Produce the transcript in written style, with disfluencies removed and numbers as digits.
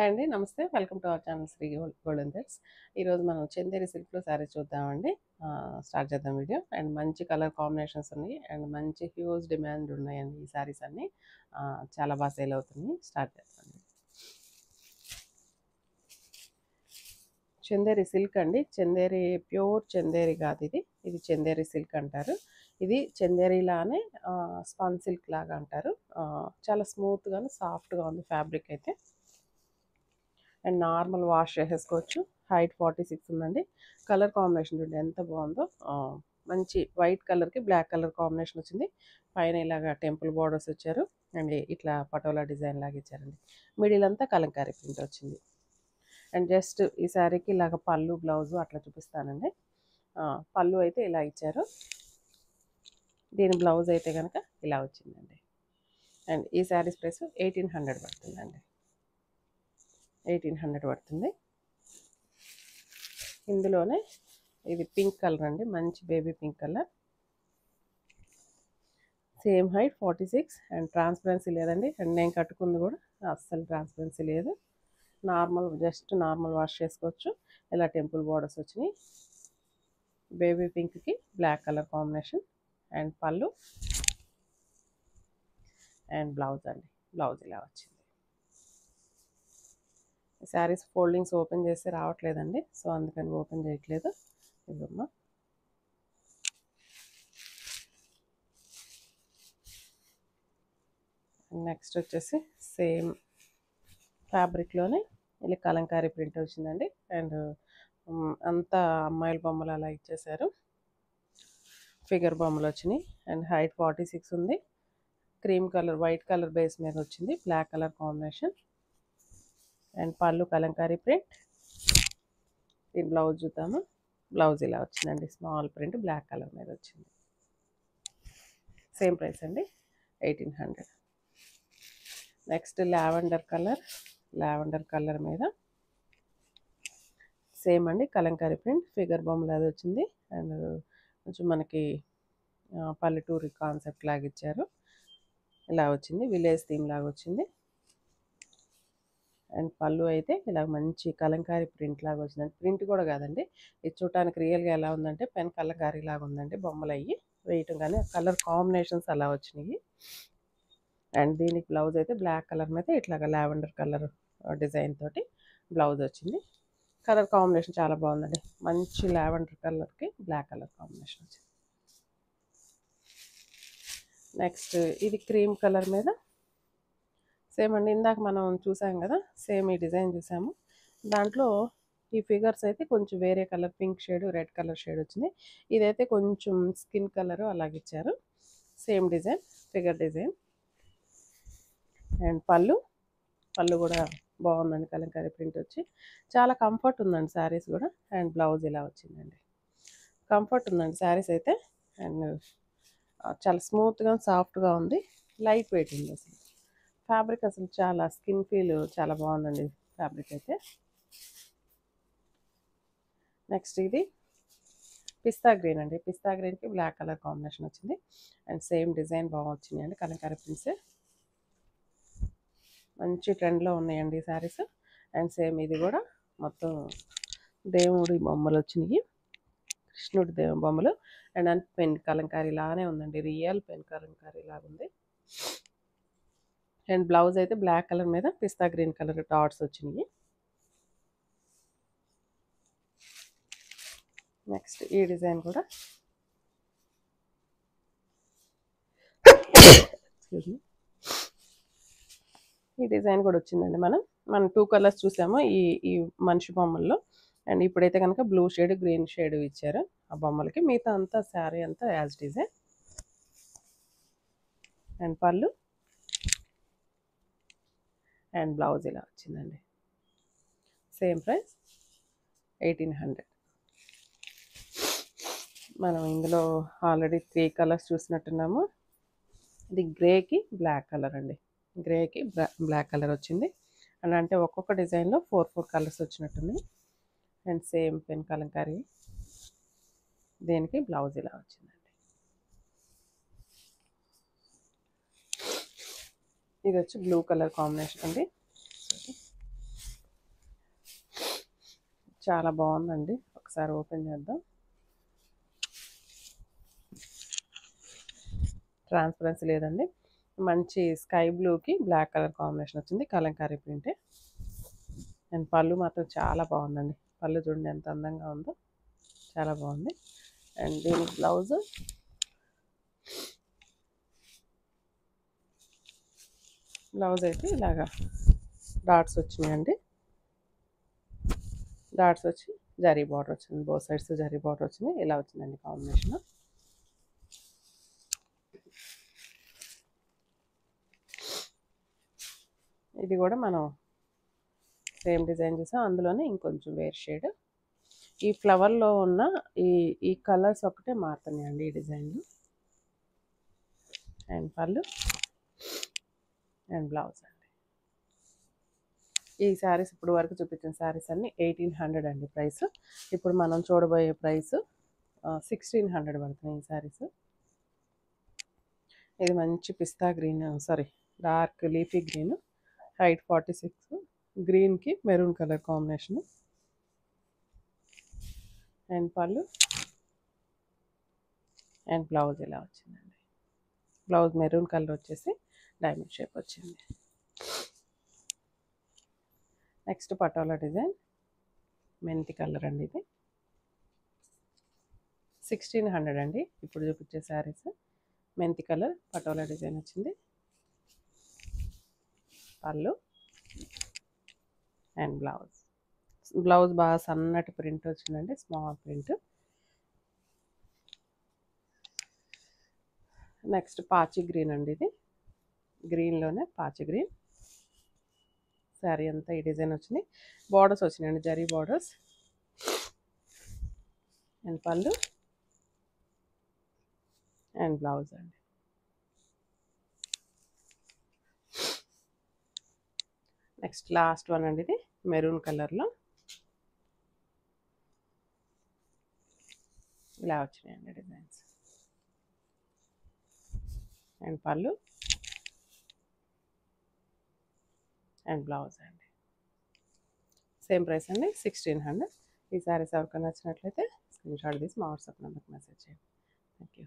Hi అండి. నమస్తే. Welcome to our channel Shri golden threads. ఈరోజు మనం చందేరి సిల్క్‌లో శారీస్ చూద్దామండి. స్టార్ట్ చేద్దాం వీడియో. అండ్ మంచి కలర్ కాంబినేషన్స్ ఉన్నాయి. అండ్ మంచి హ్యూజ్ డిమాండ్ ఉన్నాయండి ఈ శారీస్ అన్నీ. చాలా బాగా సేల్ అవుతున్నాయి. స్టార్ట్ చేద్దామండి. చందేరి సిల్క్ అండి. చందేరి ప్యూర్ చందేరి కాదు ఇది. ఇది చందేరి సిల్క్ అంటారు. ఇది చందేరిలానే స్పాన్ సిల్క్ లాగా అంటారు. చాలా స్మూత్‌గాను సాఫ్ట్‌గా ఉంది ఫ్యాబ్రిక్ అయితే. అండ్ నార్మల్ వాష్ చేసేసుకోవచ్చు. హైట్ 46 ఉందండి. కలర్ కాంబినేషన్ చూడండి ఎంత బాగుందో. మంచి వైట్ కలర్కి బ్లాక్ కలర్ కాంబినేషన్ వచ్చింది. పైన ఇలాగా టెంపుల్ బార్డర్స్ వచ్చారు. అండ్ ఇట్లా పటోలా డిజైన్ లాగా ఇచ్చారండి. మిడిల్ అంతా కలంకారీ ప్రింట్ వచ్చింది. అండ్ జస్ట్ ఈ శారీకి ఇలాగ పళ్ళు బ్లౌజు అట్లా చూపిస్తానండి. పళ్ళు అయితే ఇలా ఇచ్చారు. దీని బ్లౌజ్ అయితే కనుక ఇలా వచ్చిందండి. అండ్ ఈ శారీస్ ప్రైస్ 1800 పడుతుందండి. 1800 పడుతుంది. ఇందులోనే ఇది పింక్ కలర్ అండి. మంచి baby pink colour. Same height 46 and transparency లేదండి. అండ్ నేను కట్టుకుంది కూడా అస్సలు ట్రాన్స్పరెన్సీ లేదు. నార్మల్ జస్ట్ నార్మల్ వాష్ చేసుకోవచ్చు. ఇలా టెంపుల్ బార్డర్స్ వచ్చినాయి. బేబీ పింక్కి బ్లాక్ కలర్ కాంబినేషన్. అండ్ పళ్ళు అండ్ బ్లౌజ్ అండి. బ్లౌజ్ ఇలా వచ్చింది. శారీస్ ఫోల్డింగ్స్ ఓపెన్ చేస్తే రావట్లేదండి. సో అందుకని ఓపెన్ చేయట్లేదు. ఇదమ్మా నెక్స్ట్ వచ్చేసి సేమ్ ఫ్యాబ్రిక్లోనే ఇలా కలంకారీ ప్రింట్ వచ్చిందండి. అండ్ అంతా అమ్మాయిల బొమ్మలు అలా ఇచ్చేసారు. ఫిగర్ బొమ్మలు వచ్చినాయి. అండ్ హైట్ 46 ఉంది. Cream colour white colour base మీద వచ్చింది. Black colour combination. అండ్ పళ్ళు కలంకారీ ప్రింట్. దీని బ్లౌజ్ చూద్దాము. బ్లౌజ్ ఇలా వచ్చిందండి. స్మాల్ ప్రింట్ బ్లాక్ కలర్ మీద వచ్చింది. సేమ్ ప్రైస్ అండి 1800. నెక్స్ట్ లావెండర్ కలర్ మీద సేమ్ అండి కలంకారీ ప్రింట్ ఫిగర్ బొమ్మలు అది వచ్చింది. అండ్ కొంచెం మనకి పల్లెటూరి కాన్సెప్ట్ లాగా ఇచ్చారు. ఇలా వచ్చింది. విలేజ్ థీమ్ లాగా వచ్చింది. అండ్ పళ్ళు అయితే ఇలా మంచి కలంకారీ ప్రింట్ లాగా వచ్చిందండి. ప్రింట్ కూడా కాదండి, ఇది చూడటానికి రియల్గా ఎలా ఉందంటే పెన్ కలంకారీ లాగా ఉందండి. బొమ్మలు అయ్యి వేయటం కానీ కలర్ కాంబినేషన్స్ అలా వచ్చినాయి. అండ్ దీనికి బ్లౌజ్ అయితే బ్లాక్ కలర్ మీద ఇట్లాగా లావెండర్ కలర్ డిజైన్ తోటి బ్లౌజ్ వచ్చింది. కలర్ కాంబినేషన్ చాలా బాగుందండి. మంచి లావెండర్ కలర్కి బ్లాక్ కలర్ కాంబినేషన్ వచ్చింది. నెక్స్ట్ ఇది క్రీమ్ కలర్ మీద సేమ్ అండి. ఇందాక మనం చూసాం కదా, సేమ్ ఈ డిజైన్ చూసాము. దాంట్లో ఈ ఫిగర్స్ అయితే కొంచెం వేరే colour pink shade red colour shade వచ్చింది. ఇదైతే కొంచెం స్కిన్ కలర్ అలాగిచ్చారు. Same design figure design. And పళ్ళు కూడా బాగుందండి. కలంకారీ ప్రింట్ వచ్చి చాలా కంఫర్ట్ ఉందండి శారీస్ కూడా. అండ్ బ్లౌజ్ ఇలా వచ్చిందండి. కంఫర్ట్ ఉందండి శారీస్ అయితే. అండ్ చాలా స్మూత్గా సాఫ్ట్గా ఉంది. లైట్ వెయిట్ ఉంది. అసలు ఫ్యాబ్రిక్ అసలు చాలా స్కిన్ ఫీల్ చాలా బాగుందండి ఫ్యాబ్రిక్ అయితే. నెక్స్ట్ ఇది పిస్తా గ్రీన్ అండి. పిస్తా గ్రీన్కి బ్లాక్ కలర్ కాంబినేషన్ వచ్చింది. అండ్ సేమ్ డిజైన్ బాగా వచ్చినాయి అండి. కలంకారీ ప్రింట్స్ మంచి ట్రెండ్లో ఉన్నాయండి ఈ శారీస్. అండ్ సేమ్ ఇది కూడా మొత్తం దేవుడి బొమ్మలు వచ్చినాయి. కృష్ణుడి దేవుడి బొమ్మలు. అండ్ పెన్ కలంకారీ లానే ఉందండి. రియల్ పెన్ కలంకారీ లాగా ఉంది. అండ్ బ్లౌజ్ అయితే బ్లాక్ కలర్ మీద పిస్తా గ్రీన్ కలర్ డాట్స్ వచ్చినాయి. నెక్స్ట్ ఈ డిజైన్ కూడా ఈ డిజైన్ కూడా వచ్చిందండి. మనం 2 కలర్స్ చూసాము ఈ మనిషి బొమ్మల్లో. అండ్ ఇప్పుడైతే కనుక బ్లూ షేడ్ గ్రీన్ షేడ్ ఇచ్చారు ఆ బొమ్మలకి. మిగతా అంతా శారీ అంతా యాజ్ డిజైన్. అండ్ పళ్ళు అండ్ బ్లౌజ్ ఇలా వచ్చిందండి. Same price 1800. మనం ఇందులో ఆల్రెడీ 3 కలర్స్ చూసినట్టున్నాము. ఇది గ్రేకి బ్లాక్ కలర్ అండి. గ్రేకి బ్లాక్ కలర్ వచ్చింది. అండ్ అంటే ఒక్కొక్క డిజైన్లో 4 కలర్స్ వచ్చినట్టున్నాయి. And same pen Kalamkari. దీనికి బ్లౌజ్ ఇలా వచ్చిందండి. ఇది వచ్చి బ్లూ కలర్ కాంబినేషన్ అండి. చాలా బాగుందండి. ఒకసారి ఓపెన్ చేద్దాం. ట్రాన్స్పరెన్సీ లేదండి. మంచి స్కై బ్లూకి బ్లాక్ కలర్ కాంబినేషన్ వచ్చింది. కలంకారీ ప్రింటే. అండ్ పళ్ళు మాత్రం చాలా బాగుందండి. పళ్ళు చూడండి ఎంత అందంగా ఉందో, చాలా బాగుంది. అండ్ దీనికి బ్లౌజ్ అయితే ఇలాగా డాట్స్ వచ్చినాయండి. డాట్స్ వచ్చి జరీ బార్డర్ వచ్చింది. బోత్ సైడ్స్ జరీ బార్డర్ వచ్చింది. ఇలా వచ్చిందండి కాంబినేషన్. ఇది కూడా మనం సేమ్ డిజైన్ చేసాం, అందులోనే ఇంకొంచెం వేర్ షేడ్. ఈ ఫ్లవర్లో ఉన్న ఈ కలర్స్ ఒకటే మారుతున్నాయండి ఈ డిజైన్లో. అండ్ పళ్ళు అండ్ బ్లౌజ్ అండి. ఈ శారీస్ ఇప్పుడు వరకు చూపించిన శారీస్ అన్నీ 1800 అండి ప్రైస్. ఇప్పుడు మనం చూడబోయే ప్రైస్ 1600 పడుతున్నాయి ఈ శారీస్. ఇది మంచి పిస్తా green, sorry dark leafy green, height 46, గ్రీన్కి మెరూన్ కలర్ కాంబినేషన్. అండ్ పళ్ళు అండ్ బ్లౌజ్ ఇలా వచ్చిందండి. బ్లౌజ్ మెరూన్ కలర్ వచ్చేసి డైమండ్ షేప్ వచ్చింది. నెక్స్ట్ పటోలా డిజైన్, మెంతి కలర్ అండి. ఇది 1600 అండి ఇప్పుడు చూపించే శారీస్. మెంతి కలర్ పటోలా డిజైన్ వచ్చింది. పళ్ళు అండ్ బ్లౌజ్ బాగా సన్నటి ప్రింట్ వచ్చిందండి, స్మాల్ ప్రింట్. నెక్స్ట్ పాచి గ్రీన్ అండి. ఇది గ్రీన్లోనే పాచి గ్రీన్. శారీ అంతా ఈ డిజైన్ వచ్చింది. బార్డర్స్ వచ్చినాయండి, జరీ బార్డర్స్. అండ్ పళ్ళు అండ్ బ్లౌజ్ అండి. నెక్స్ట్ లాస్ట్ వన్ అండి. ఇది మెరూన్ కలర్లో ఇలా వచ్చినాయండి డిజైన్స్. అండ్ పళ్ళు అండ్ బ్లౌజ్ అండి. సేమ్ ప్రైస్ అండి, 1600. ఈ శారీస్ ఎవరికైనా నచ్చినట్లయితే స్క్రీన్ షాట్ తీసి మా వాట్సాప్ నెంబర్కి మెసేజ్ చేయండి. Thank you.